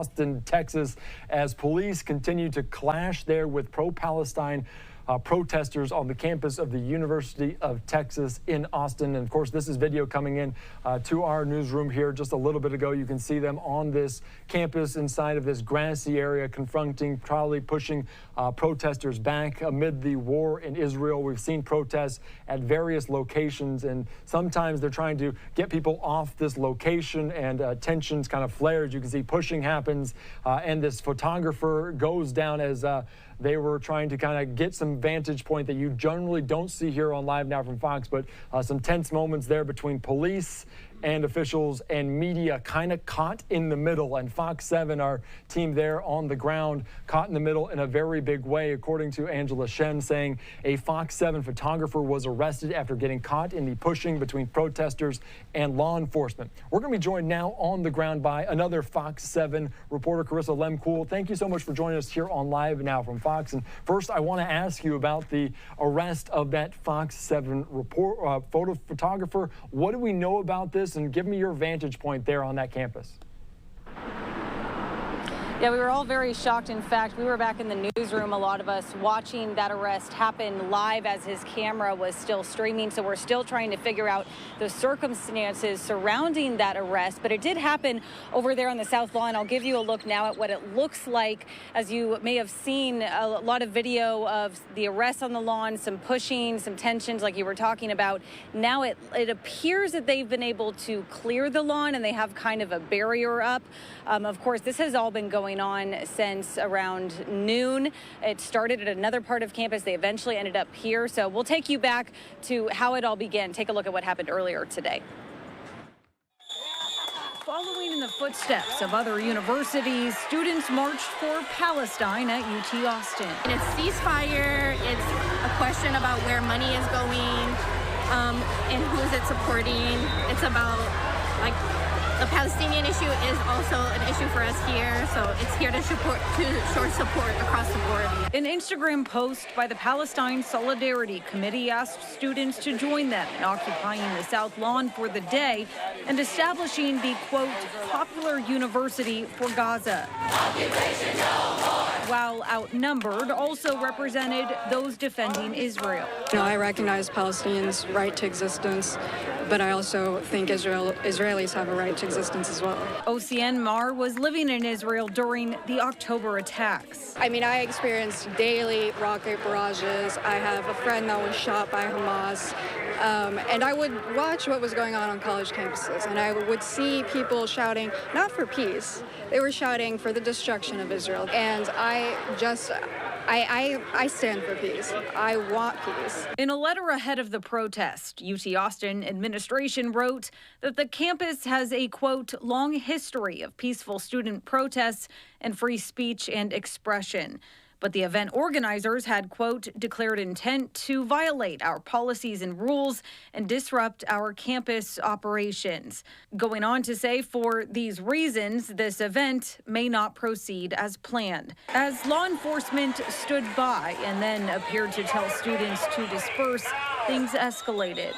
Austin, Texas, as police continue to clash there with pro-Palestine protesters on the campus of the University of Texas in Austin. And of course, this is video coming in to our newsroom here just a little bit ago. You can see them on this campus inside of this grassy area, confronting, probably pushing protesters back amid the war in Israel. We've seen protests at various locations, and sometimes they're trying to get people off this location, and tensions kind of flares. You can see pushing happens, and this photographer goes down as they were trying to kind of get some vantage point that you generally don't see here on Live Now from Fox, but some tense moments there between police and officials and media kind of caught in the middle. And Fox 7, our team there on the ground, caught in the middle in a very big way, according to Angela Shem, saying a Fox 7 photographer was arrested after getting caught in the pushing between protesters and law enforcement. We're going to be joined now on the ground by another Fox 7 reporter, Carissa Lemkool. Thank you so much for joining us here on Live Now from Fox. And first, I want to ask you about the arrest of that Fox 7 photographer. What do we know about this? And give me your vantage point there on that campus. Yeah, we were all very shocked. In fact, we were back in the newsroom, a lot of us, watching that arrest happen live as his camera was still streaming. So we're still trying to figure out the circumstances surrounding that arrest. But it did happen over there on the South Lawn. I'll give you a look now at what it looks like. As you may have seen, a lot of video of the arrest on the lawn, some pushing, some tensions like you were talking about. Now it appears that they've been able to clear the lawn and they have kind of a barrier up. Of course, this has all been going on since around noon. It started at another part of campus. They eventually ended up here. So we'll take you back to how it all began. Take a look at what happened earlier today. Following in the footsteps of other universities, students marched for Palestine at UT Austin. And it's ceasefire. It's a question about where money is going and who is it supporting. It's about, like, the Palestinian issue is also an issue for us here, so it's here to show support across the board. An Instagram post by the Palestine Solidarity Committee asked students to join them in occupying the South Lawn for the day and establishing the, quote, popular university for Gaza. While outnumbered, also represented those defending Israel. I recognize Palestinians' right to existence, but I also think Israelis have a right to existence as well. OCN Mar was living in Israel during the October attacks. I mean, I experienced daily rocket barrages. I have a friend that was shot by Hamas. And I would watch what was going on college campuses, and I would see people shouting, not for peace, they were shouting for the destruction of Israel. And I stand for peace. I want peace. In a letter ahead of the protest, UT Austin administration wrote that the campus has a, quote, long history of peaceful student protests and free speech and expression. But the event organizers had, quote, declared intent to violate our policies and rules and disrupt our campus operations. Going on to say, for these reasons, this event may not proceed as planned. As law enforcement stood by and then appeared to tell students to disperse, things escalated,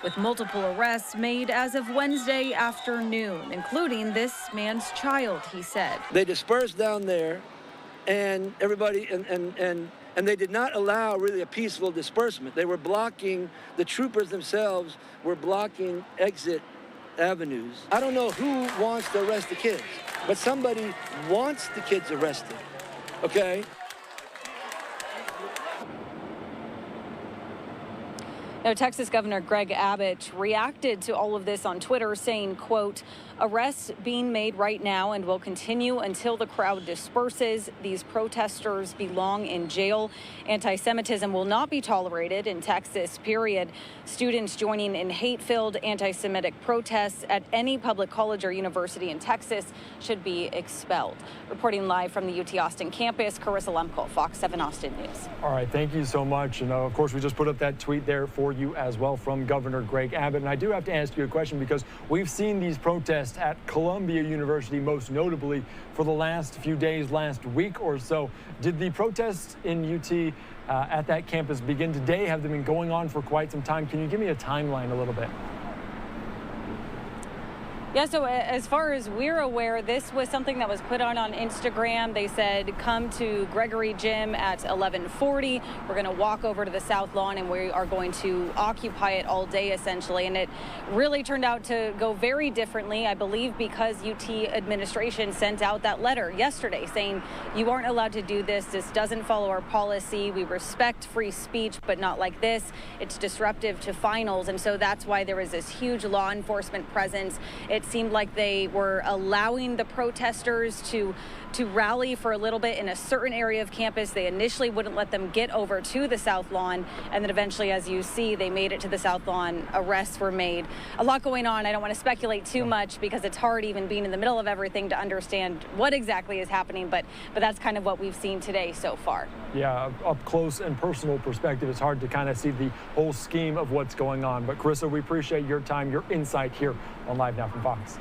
with multiple arrests made as of Wednesday afternoon, including this man's child, he said. They dispersed down there, and everybody, and they did not allow really a peaceful disbursement. They were blocking, the troopers themselves were blocking exit avenues. I don't know who wants to arrest the kids, but somebody wants the kids arrested, okay? Now, Texas Governor Greg Abbott reacted to all of this on Twitter, saying, quote, arrests being made right now and will continue until the crowd disperses. These protesters belong in jail. Anti-Semitism will not be tolerated in Texas, period. Students joining in hate-filled anti-Semitic protests at any public college or university in Texas should be expelled. Reporting live from the UT Austin campus, Carissa Lemkool, Fox 7 Austin News. All right, thank you so much. And of course, we just put up that tweet there for you as well from Governor Greg Abbott. And I do have to ask you a question, because we've seen these protests at Columbia University, most notably for the last few days, last week or so. Did the protests in UT at that campus begin today? Have they been going on for quite some time? Can you give me a timeline a little bit? Yeah, so as far as we're aware, this was something that was put on Instagram. They said, come to Gregory Gym at 11:40. We're going to walk over to the South Lawn and we are going to occupy it all day, essentially. And it really turned out to go very differently, I believe, because UT administration sent out that letter yesterday saying you aren't allowed to do this. This doesn't follow our policy. We respect free speech, but not like this. It's disruptive to finals. And so that's why there was this huge law enforcement presence. It seemed like they were allowing the protesters to rally for a little bit in a certain area of campus. They initially wouldn't let them get over to the South Lawn, and then eventually, as you see, they made it to the South Lawn. Arrests were made. A lot going on. I don't want to speculate too much because it's hard, even being in the middle of everything, to understand what exactly is happening, but that's kind of what we've seen today so far. Yeah, up close and personal perspective, it's hard to kind of see the whole scheme of what's going on. But Carissa, we appreciate your time, your insight here on Live Now from Fox.